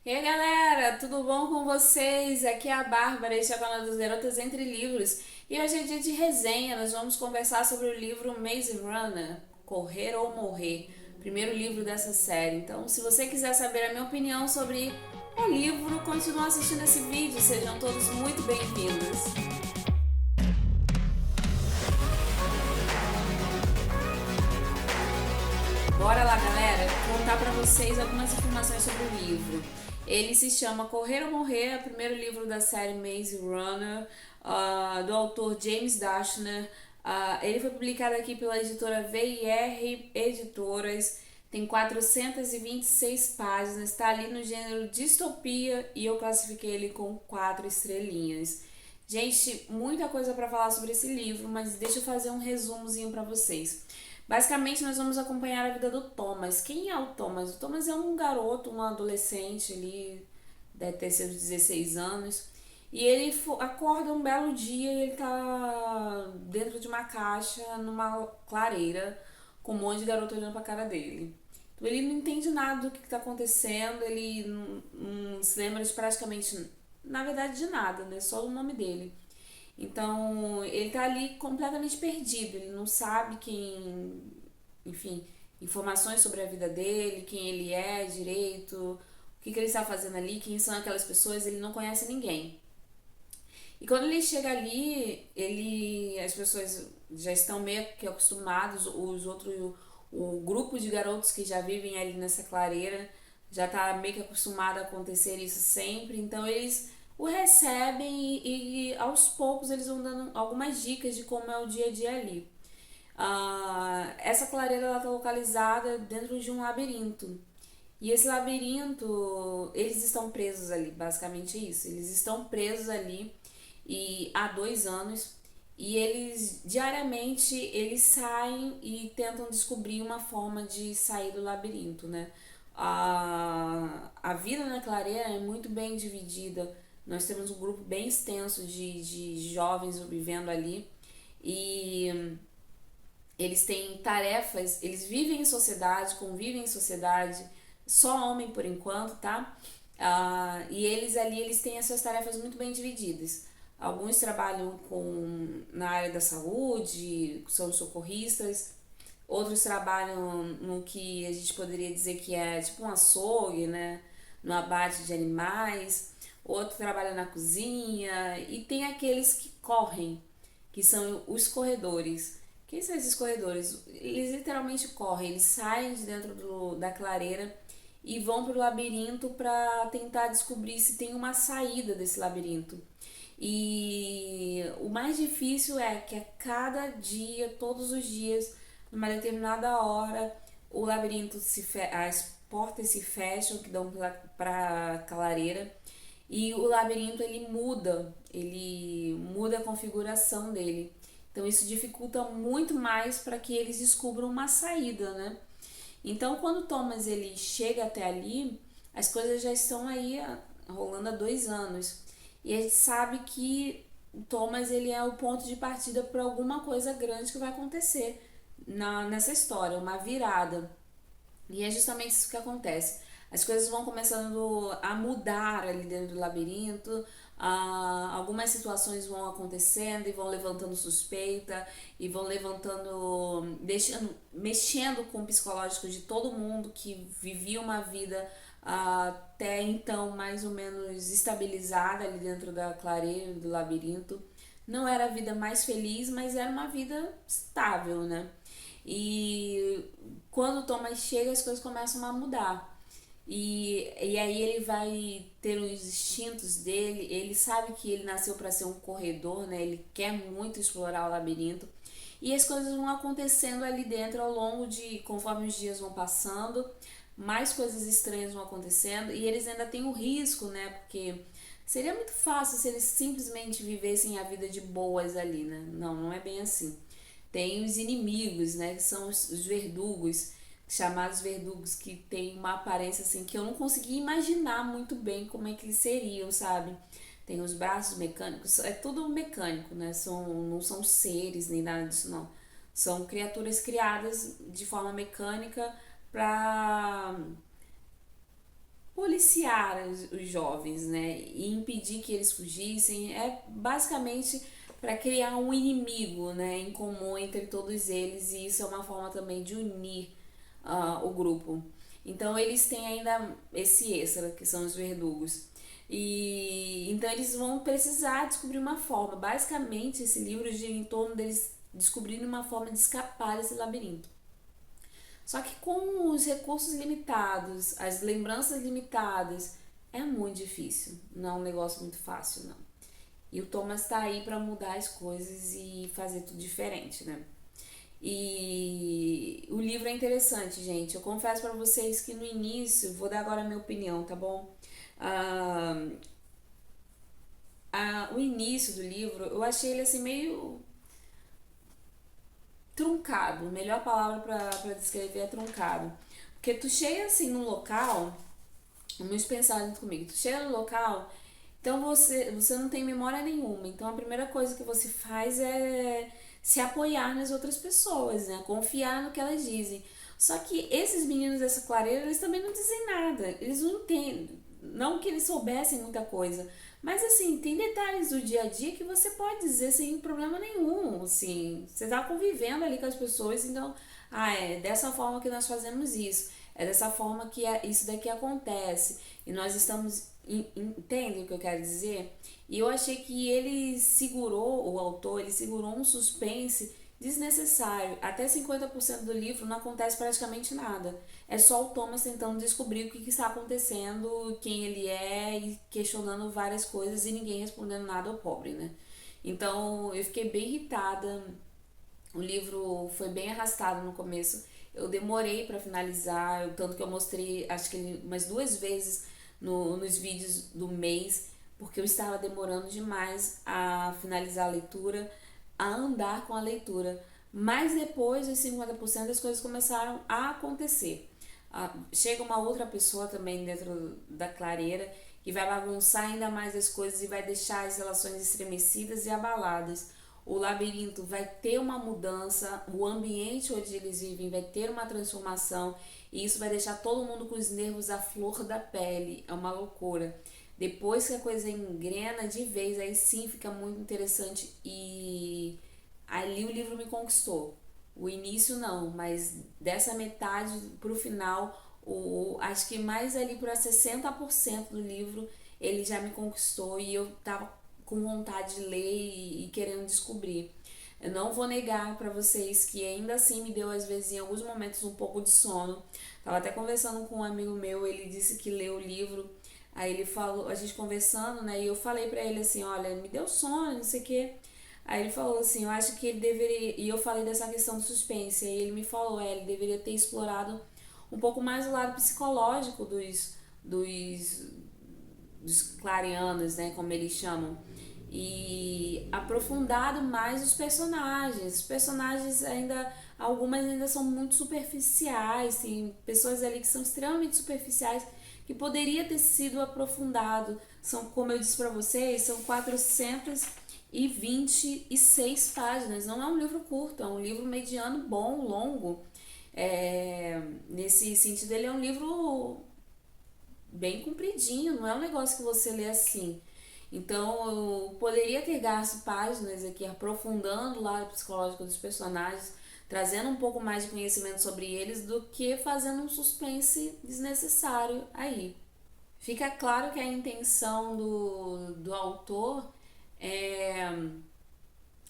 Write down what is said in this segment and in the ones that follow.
E aí galera, tudo bom com vocês? Aqui é a Bárbara, este é o canal das Garotas Entre Livros. E hoje é dia de resenha, nós vamos conversar sobre o livro Maze Runner, Correr ou Morrer, primeiro livro dessa série. Então, se você quiser saber a minha opinião sobre o livro, continue assistindo esse vídeo, sejam todos muito bem-vindos. Bora lá, galera, contar para vocês algumas informações sobre o livro. Ele se chama Correr ou Morrer, é o primeiro livro da série Maze Runner, do autor James Dashner. Ele foi publicado aqui pela editora VIR Editoras, tem 426 páginas, está ali no gênero distopia e eu classifiquei ele com 4 estrelinhas. Gente, muita coisa para falar sobre esse livro, mas deixa eu fazer um resumozinho para vocês. Basicamente, nós vamos acompanhar a vida do Thomas. Quem é o Thomas? O Thomas é um garoto, um adolescente ali, deve ter seus 16 anos. E ele acorda um belo dia e ele tá dentro de uma caixa, numa clareira, com um monte de garoto olhando pra cara dele. Então ele não entende nada do que tá acontecendo, ele não se lembra de praticamente, na verdade, de nada, né? Só do nome dele. Então, ele tá ali completamente perdido, ele não sabe quem, enfim, informações sobre a vida dele, quem ele é direito, o que ele está fazendo ali, quem são aquelas pessoas, ele não conhece ninguém. E quando ele chega ali, as pessoas já estão meio que acostumados, o grupo de garotos que já vivem ali nessa clareira já tá meio que acostumado a acontecer isso sempre, então eles o recebem e aos poucos eles vão dando algumas dicas de como é o dia a dia ali. Essa clareira ela tá localizada dentro de um labirinto. E esse labirinto, eles estão presos ali, basicamente é isso. Eles estão presos ali e há 2 anos e eles diariamente eles saem e tentam descobrir uma forma de sair do labirinto, né? A vida na clareira é muito bem dividida. Nós temos um grupo bem extenso de jovens vivendo ali e eles têm tarefas, eles vivem em sociedade, convivem em sociedade, só homem por enquanto, tá? E eles ali, eles têm as suas tarefas muito bem divididas. Alguns trabalham na área da saúde, são socorristas, outros trabalham no que a gente poderia dizer que é tipo um açougue, né? No abate de animais, outro trabalha na cozinha, e tem aqueles que correm, que são os corredores. Quem são esses corredores? Eles literalmente correm, eles saem de dentro da clareira e vão para o labirinto para tentar descobrir se tem uma saída desse labirinto. E o mais difícil é que a cada dia, todos os dias, numa determinada hora, o labirinto as portas se fecham que dão para a clareira e o labirinto ele muda a configuração dele. Então isso dificulta muito mais para que eles descubram uma saída, né? Então quando o Thomas ele chega até ali, as coisas já estão aí rolando há 2 anos. E a gente sabe que o Thomas ele é o ponto de partida para alguma coisa grande que vai acontecer nessa história, uma virada. E é justamente isso que acontece. As coisas vão começando a mudar ali dentro do labirinto, algumas situações vão acontecendo e vão levantando suspeita e vão mexendo com o psicológico de todo mundo que vivia uma vida até então mais ou menos estabilizada ali dentro da clareira, do labirinto. Não era a vida mais feliz, mas era uma vida estável, né? E quando o Thomas chega, as coisas começam a mudar. E aí ele vai ter os instintos dele, ele sabe que ele nasceu para ser um corredor, né? Ele quer muito explorar o labirinto. E as coisas vão acontecendo ali dentro ao longo de, conforme os dias vão passando, mais coisas estranhas vão acontecendo e eles ainda têm o risco, né? Porque seria muito fácil se eles simplesmente vivessem a vida de boas ali, né? Não, não é bem assim. Tem os inimigos, né? Que são os verdugos, chamados verdugos, que tem uma aparência assim que eu não consegui imaginar muito bem como é que eles seriam, sabe? Tem os braços mecânicos, é tudo mecânico, né? Não são seres nem nada disso, não. São criaturas criadas de forma mecânica para policiar os jovens, né, e impedir que eles fugissem. É basicamente para criar um inimigo, né, em comum entre todos eles, e isso é uma forma também de unir o grupo. Então eles têm ainda esse extra, que são os verdugos. E então eles vão precisar descobrir uma forma. Basicamente, esse livro gira em torno deles descobrirem uma forma de escapar desse labirinto. Só que com os recursos limitados, as lembranças limitadas, é muito difícil. Não é um negócio muito fácil, não. E o Thomas tá aí para mudar as coisas e fazer tudo diferente, né? E o livro é interessante, gente. Eu confesso para vocês que no início, vou dar agora a minha opinião, tá bom? Ah, o início do livro, eu achei ele assim meio truncado. A melhor palavra pra descrever é truncado. Porque tu chega assim num local, vamos pensar junto comigo, tu chega no local, então você não tem memória nenhuma. Então a primeira coisa que você faz é se apoiar nas outras pessoas, né? Confiar no que elas dizem. Só que esses meninos dessa clareira, eles também não dizem nada. Eles não entendem. Não que eles soubessem muita coisa, mas assim, tem detalhes do dia a dia que você pode dizer sem problema nenhum. Assim, você tá convivendo ali com as pessoas, então, é dessa forma que nós fazemos isso. É dessa forma que isso daqui acontece. E nós estamos. Entende o que eu quero dizer? E eu achei que ele segurou, o autor, ele segurou um suspense desnecessário. Até 50% do livro não acontece praticamente nada. É só o Thomas tentando descobrir o que está acontecendo, quem ele é, e questionando várias coisas e ninguém respondendo nada ao pobre, né? Então eu fiquei bem irritada. O livro foi bem arrastado no começo. Eu demorei para finalizar, tanto que eu mostrei, acho que umas 2 vezes nos vídeos do mês, porque eu estava demorando demais a finalizar a leitura, a andar com a leitura. Mas depois dos 50% as coisas começaram a acontecer. Chega uma outra pessoa também dentro da clareira que vai bagunçar ainda mais as coisas e vai deixar as relações estremecidas e abaladas. O labirinto vai ter uma mudança, o ambiente onde eles vivem vai ter uma transformação e isso vai deixar todo mundo com os nervos à flor da pele. É uma loucura. Depois que a coisa engrena de vez, aí sim fica muito interessante e ali o livro me conquistou. O início não, mas dessa metade pro final, acho que mais ali para 60% do livro ele já me conquistou e eu tava com vontade de ler e querendo descobrir. Eu não vou negar para vocês que ainda assim me deu às vezes em alguns momentos um pouco de sono. Tava até conversando com um amigo meu, ele disse que leu o livro, aí ele falou, a gente conversando, né, e eu falei para ele assim, olha, me deu sono, não sei o quê. Aí ele falou assim, eu acho que ele deveria, e eu falei dessa questão do suspense, aí ele me falou, ele deveria ter explorado um pouco mais o lado psicológico dos, dos clarianos, né, como eles chamam, e aprofundado mais os personagens. Os personagens ainda, algumas ainda são muito superficiais, tem pessoas ali que são extremamente superficiais que poderia ter sido aprofundado. São, como eu disse para vocês, são 426 páginas. Não é um livro curto, é um livro mediano, bom, longo. Nesse sentido, ele é um livro bem compridinho, não é um negócio que você lê assim. Então eu poderia ter gasto páginas aqui aprofundando o lado psicológico dos personagens, trazendo um pouco mais de conhecimento sobre eles do que fazendo um suspense desnecessário aí. Fica claro que a intenção do autor é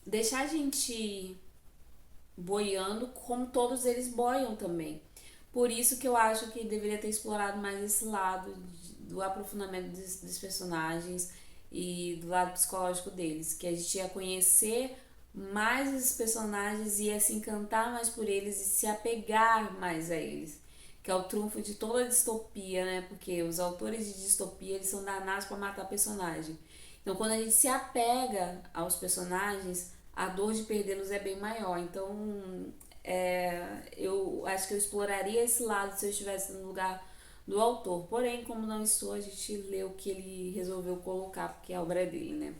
deixar a gente boiando como todos eles boiam também. Por isso que eu acho que deveria ter explorado mais esse lado do aprofundamento dos personagens e do lado psicológico deles, que a gente ia conhecer mais os personagens, ia se encantar mais por eles e se apegar mais a eles, que é o trunfo de toda a distopia, né? Porque os autores de distopia, eles são danados para matar personagem. Então, quando a gente se apega aos personagens, a dor de perdê-los é bem maior. Então, eu acho que eu exploraria esse lado se eu estivesse no lugar do autor. Porém, como não estou, a gente lê o que ele resolveu colocar, porque é a obra dele, né?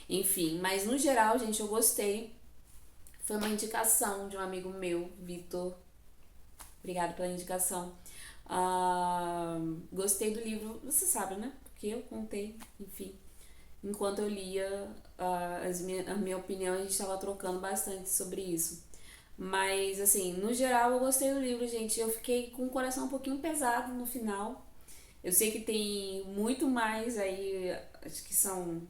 Enfim, mas no geral, gente, eu gostei. Foi uma indicação de um amigo meu, Vitor. Obrigado pela indicação. Gostei do livro, você sabe, né? Porque eu contei, enfim. Enquanto eu lia, a minha opinião, a gente estava trocando bastante sobre isso. Mas, assim, no geral, eu gostei do livro, gente. Eu fiquei com o coração um pouquinho pesado no final. Eu sei que tem muito mais aí, acho que são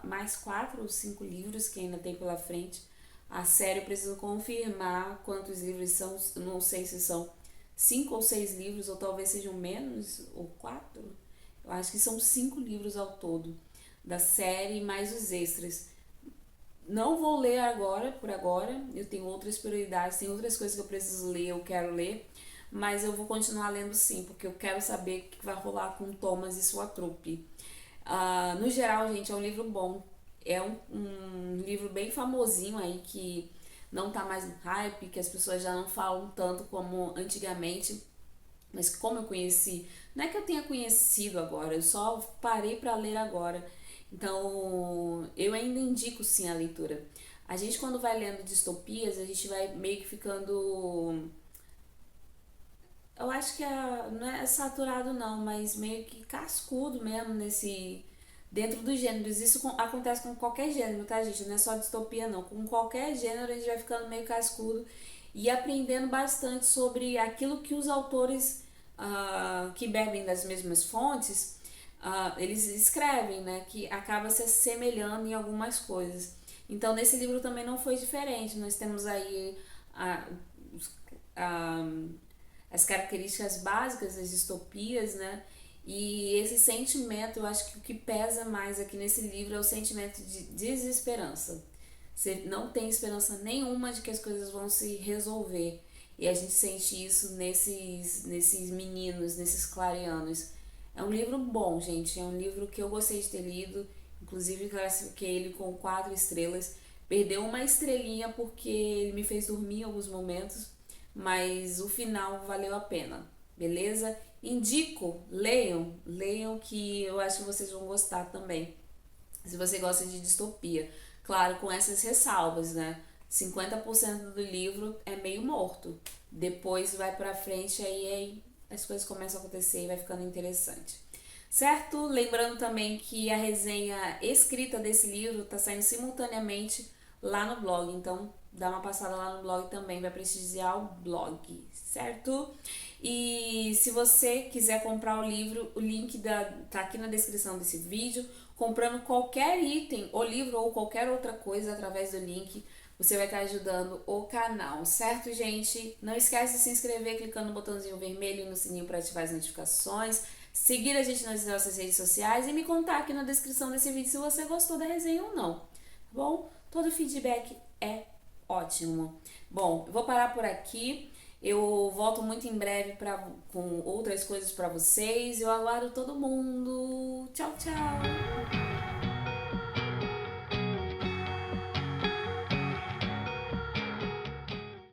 mais 4 ou 5 livros que ainda tem pela frente. A série eu preciso confirmar quantos livros são, não sei se são 5 ou 6 livros, ou talvez sejam menos, ou 4. Eu acho que são 5 livros ao todo da série, mais os extras. Não vou ler agora, por agora. Eu tenho outras prioridades, tem outras coisas que eu preciso ler, eu quero ler. Mas eu vou continuar lendo sim, porque eu quero saber o que vai rolar com Thomas e sua trupe. No geral, gente, é um livro bom. É um livro bem famosinho aí, que não tá mais no hype, que as pessoas já não falam tanto como antigamente. Mas como eu conheci, não é que eu tenha conhecido agora, eu só parei para ler agora. Então, eu ainda indico sim a leitura. A gente, quando vai lendo distopias, a gente vai meio que ficando. Eu acho que não é saturado, não, mas meio que cascudo mesmo nesse. Dentro dos gêneros. Isso acontece com qualquer gênero, tá, gente? Não é só distopia, não. Com qualquer gênero, a gente vai ficando meio cascudo e aprendendo bastante sobre aquilo que os autores que bebem das mesmas fontes, eles escrevem, né? Que acaba se assemelhando em algumas coisas. Então, nesse livro também não foi diferente. Nós temos aí a, a, as características básicas das distopias, né? E esse sentimento, eu acho que o que pesa mais aqui nesse livro é o sentimento de desesperança. Você não tem esperança nenhuma de que as coisas vão se resolver. E a gente sente isso nesses meninos, nesses clareanos. É um livro bom, gente. É um livro que eu gostei de ter lido. Inclusive, classifiquei ele com 4 estrelas. Perdeu uma estrelinha porque ele me fez dormir em alguns momentos, mas o final valeu a pena, beleza? Indico, leiam que eu acho que vocês vão gostar também. Se você gosta de distopia, claro, com essas ressalvas, né? 50% do livro é meio morto. Depois vai pra frente, aí as coisas começam a acontecer e vai ficando interessante. Certo? Lembrando também que a resenha escrita desse livro está saindo simultaneamente lá no blog, então dá uma passada lá no blog também, vai prestigiar o blog, certo? E se você quiser comprar o livro, o link tá aqui na descrição desse vídeo. Comprando qualquer item, ou livro ou qualquer outra coisa através do link, você vai estar ajudando o canal, certo, gente? Não esquece de se inscrever clicando no botãozinho vermelho e no sininho para ativar as notificações. Seguir a gente nas nossas redes sociais e me contar aqui na descrição desse vídeo se você gostou da resenha ou não, tá bom? Todo feedback é ótimo. Bom, eu vou parar por aqui. Eu volto muito em breve com outras coisas para vocês. Eu aguardo todo mundo. Tchau, tchau!